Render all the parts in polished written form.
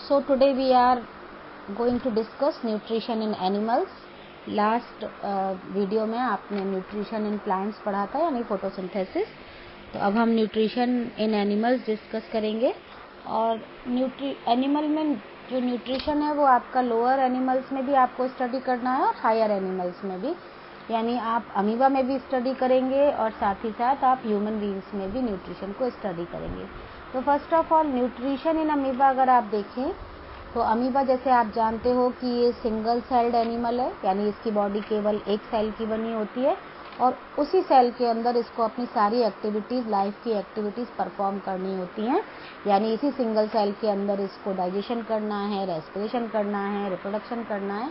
So today we are going to discuss nutrition in animals. Last video में आपने nutrition in plants पढ़ा था यानी फोटोसिंथेसिस। तो अब हम न्यूट्रिशन इन एनिमल्स डिस्कस करेंगे। और एनिमल में जो न्यूट्रिशन है वो आपका लोअर एनिमल्स में भी आपको स्टडी करना है और हायर एनिमल्स में भी, यानी आप अमीबा में भी स्टडी करेंगे और साथ ही साथ आप ह्यूमन बीइंग्स में भी न्यूट्रिशन को स्टडी करेंगे। तो first of all nutrition in amoeba अगर आप देखें तो अमीबा जैसे आप जानते हो कि ये सिंगल सेल्ड एनिमल है, यानी इसकी बॉडी केवल एक सेल की बनी होती है और उसी सेल के अंदर इसको अपनी सारी एक्टिविटीज़, लाइफ की एक्टिविटीज़ परफॉर्म करनी होती हैं। यानी इसी सिंगल सेल के अंदर इसको डाइजेशन करना है, रेस्पिरेशन करना है, रिप्रोडक्शन करना है।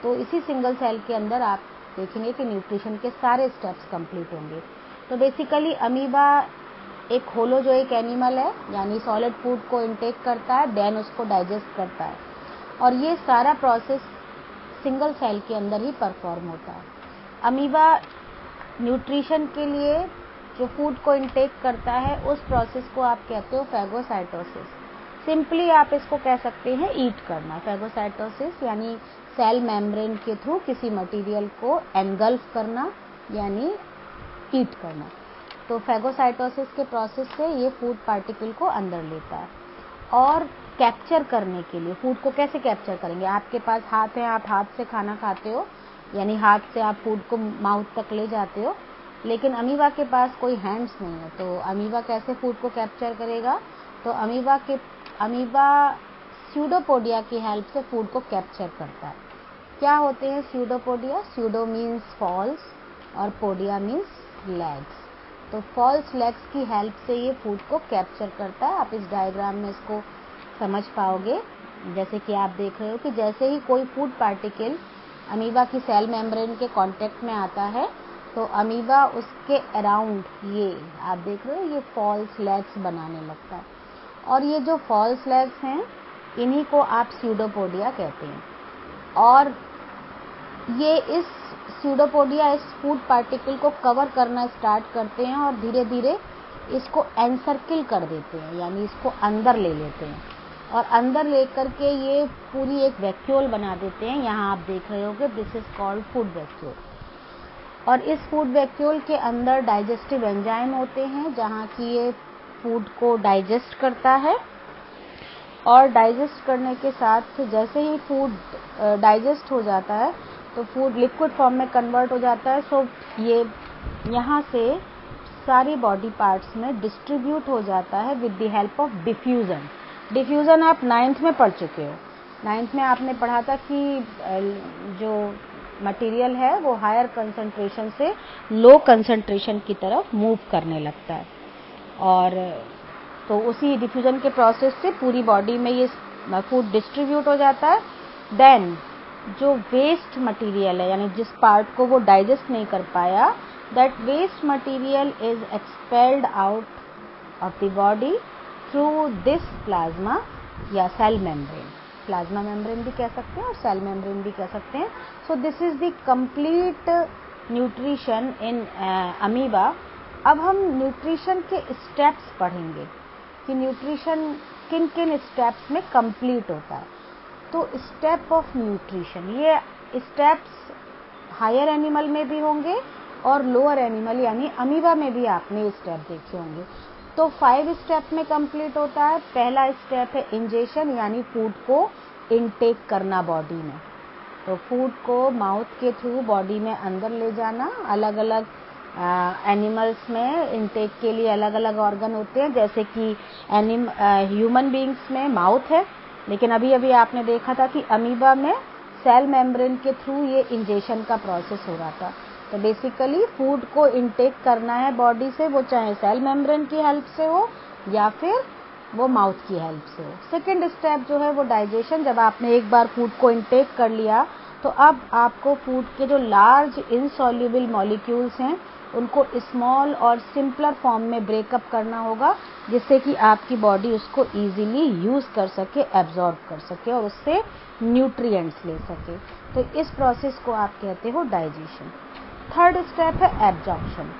तो इसी सिंगल सेल के अंदर आप देखेंगे कि न्यूट्रिशन के सारे स्टेप्स कंप्लीट होंगे। तो बेसिकली अमीबा एक होलोजोइक एनिमल है, यानी सॉलिड फूड को इनटेक करता है, देन उसको डाइजेस्ट करता है और ये सारा प्रोसेस सिंगल सेल के अंदर ही परफॉर्म होता है। अमीबा न्यूट्रिशन के लिए जो फूड को इनटेक करता है उस प्रोसेस को आप कहते हो फैगोसाइटोसिस। सिंपली आप इसको कह सकते हैं ईट करना। फैगोसाइटोसिस यानी सेल मेम्ब्रेन के थ्रू किसी मटेरियल को एनगल्फ करना यानी ईट करना। तो फैगोसाइटोसिस के प्रोसेस से ये फूड पार्टिकल को अंदर लेता है और कैप्चर करने के लिए फूड को कैसे कैप्चर करेंगे। आपके पास हाथ है, आप हाथ से खाना खाते हो, यानी हाथ से आप फूड को माउथ तक ले जाते हो, लेकिन अमीबा के पास कोई हैंड्स नहीं है। तो अमीबा कैसे फूड को कैप्चर करेगा? तो अमीबा स्यूडोपोडिया की हेल्प से फूड को कैप्चर करता है। क्या होते हैं स्यूडोपोडिया? स्यूडो मीन्स फॉल्स और पोडिया मीन्स लेग्स। तो फॉल्स लेग्स की हेल्प से ये फूड को कैप्चर करता है। आप इस डायग्राम में इसको समझ पाओगे। जैसे कि आप देख रहे हो कि जैसे ही कोई फूड पार्टिकल अमीबा की सेल मेम्ब्रेन के कांटेक्ट में आता है तो अमीबा उसके अराउंड, ये आप देख रहे हो, ये फॉल्स लेग्स बनाने लगता है। और ये जो फॉल्स लेग्स हैं इन्हीं को आप स्यूडोपोडिया कहते हैं। और ये इस स्यूडोपोडिया इस फूड पार्टिकल को कवर करना स्टार्ट करते हैं और धीरे धीरे इसको एनसर्किल कर देते हैं, यानी इसको अंदर ले लेते हैं और अंदर लेकर के ये पूरी एक वैक्यूल बना देते हैं। यहाँ आप देख रहे होगे, this is called food vacuole. और इस फूड वैक्यूल के अंदर डाइजेस्टिव एंजाइम होते हैं जहाँ की ये फूड को डाइजेस्ट करता है। और डाइजेस्ट करने के साथ जैसे ही फूड डाइजेस्ट हो जाता है तो फूड लिक्विड फॉर्म में कन्वर्ट हो जाता है। सो ये यहाँ से सारी बॉडी पार्ट्स में डिस्ट्रीब्यूट हो जाता है with the help of diffusion. Diffusion आप 9th में पढ़ चुके हो। 9th में आपने पढ़ा था कि जो मटेरियल है वो हायर कंसंट्रेशन से लो कंसंट्रेशन की तरफ मूव करने लगता है और तो उसी डिफ्यूजन के प्रोसेस से पूरी बॉडी में ये फूड डिस्ट्रीब्यूट हो जाता है। देन जो वेस्ट मटेरियल है, यानी जिस पार्ट को वो डाइजेस्ट नहीं कर पाया, that waste material is expelled out of the body through this plasma या सेल मेम्ब्रेन। प्लाज्मा मेम्ब्रेन भी कह सकते हैं और सेल मेम्ब्रेन भी कह सकते हैं। So this is the complete nutrition in amoeba. अब हम न्यूट्रिशन के स्टेप्स पढ़ेंगे कि न्यूट्रिशन किन किन स्टेप्स में कंप्लीट होता है। तो स्टेप ऑफ न्यूट्रिशन, ये स्टेप्स हायर एनिमल में भी होंगे और लोअर एनिमल यानी अमीबा में भी आपने ये स्टेप देखे होंगे। तो 5 स्टेप में कंप्लीट होता है। पहला स्टेप है इंजेशन, यानी फूड को इनटेक करना बॉडी में। तो फूड को माउथ के थ्रू बॉडी में अंदर ले जाना। अलग अलग एनिमल्स में इनटेक के लिए अलग अलग ऑर्गन होते हैं, जैसे कि ह्यूमन बीइंग्स में माउथ है, लेकिन अभी अभी आपने देखा था कि अमीबा में सेल मेम्ब्रेन के थ्रू ये इंजेशन का प्रोसेस हो रहा था। तो बेसिकली फूड को इनटेक करना है बॉडी से, वो चाहे सेल मेम्ब्रेन की हेल्प से हो या फिर वो माउथ की हेल्प से हो। सेकेंड स्टेप जो है वो डाइजेशन। जब आपने एक बार फूड को इनटेक कर लिया तो अब आपको फूड के जो लार्ज इनसॉल्युबल मॉलिक्यूल्स हैं उनको स्मॉल और सिंपलर फॉर्म में ब्रेकअप करना होगा, जिससे कि आपकी बॉडी उसको इजीली यूज कर सके, एब्जॉर्ब कर सके और उससे न्यूट्रिएंट्स ले सके। तो इस प्रोसेस को आप कहते हो डाइजेशन। थर्ड स्टेप है एब्जॉर्प्शन।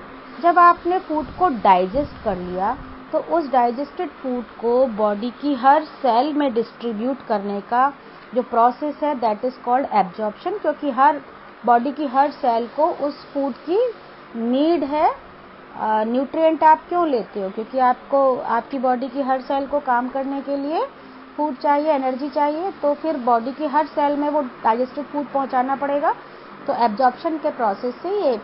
जब आपने फूड को डाइजेस्ट कर लिया तो उस डाइजेस्टेड फूड को बॉडी की हर सेल में डिस्ट्रीब्यूट करने का जो प्रोसेस है दैट इज कॉल्ड एब्जॉर्प्शन, क्योंकि हर बॉडी की हर सेल को उस फूड की नीड है। न्यूट्रिएंट आप क्यों लेते हो? क्योंकि आपको आपकी बॉडी की हर सेल को काम करने के लिए फूड चाहिए, एनर्जी चाहिए, तो फिर बॉडी की हर सेल में वो डाइजेस्टेड फूड पहुंचाना पड़ेगा। तो एब्जॉर्प्शन के प्रोसेस से ये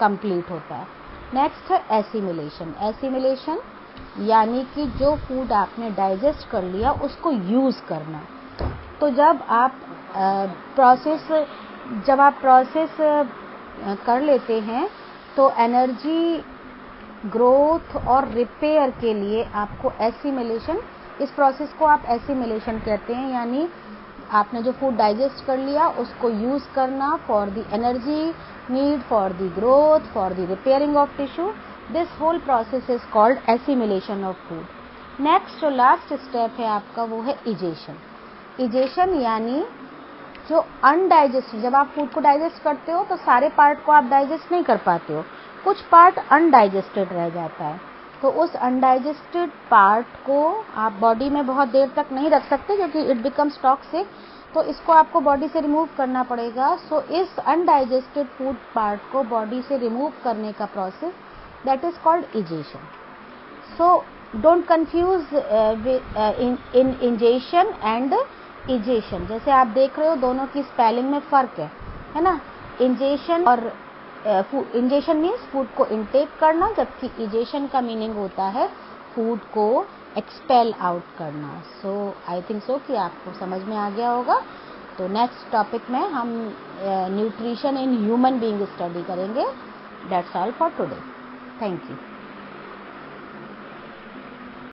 कंप्लीट होता है। नेक्स्ट है एसिमिलेशन। एसिमिलेशन यानी कि जो फूड आपने डाइजेस्ट कर लिया उसको यूज़ करना। तो जब आप प्रोसेस कर लेते हैं तो एनर्जी, ग्रोथ और रिपेयर के लिए आपको एसिमिलेशन, इस प्रोसेस को आप एसिमिलेशन कहते हैं, यानी आपने जो फूड डाइजेस्ट कर लिया उसको यूज़ करना for the energy need, for the growth, for the repairing of tissue. This whole process is called assimilation of food. Next जो लास्ट स्टेप है आपका वो है इजेशन। इजेशन यानी जो अनडाइजेस्टेड, जब आप फूड को डाइजेस्ट करते हो तो सारे पार्ट को आप डाइजेस्ट नहीं कर पाते हो, कुछ पार्ट अनडाइजेस्टेड रह जाता है। तो उस अनडाइजेस्टेड पार्ट को आप बॉडी में बहुत देर तक नहीं रख सकते क्योंकि इट बिकम्स टॉक्सिक, तो इसको आपको बॉडी से रिमूव करना पड़ेगा। सो इस अनडाइजेस्टेड फूड पार्ट को बॉडी से रिमूव करने का process that is called egestion. So don't confuse in ingestion and egestion. जैसे आप देख रहे हो दोनों की स्पेलिंग में फर्क है ना। इंजेशन और इंजेशन मीन्स फूड को इनटेक करना, जबकि इजेशन का मीनिंग होता है फूड को एक्सपेल आउट करना। सो आई थिंक सो कि आपको समझ में आ गया होगा। तो नेक्स्ट टॉपिक में हम nutrition in human being study करेंगे। That's all for today. Thank you.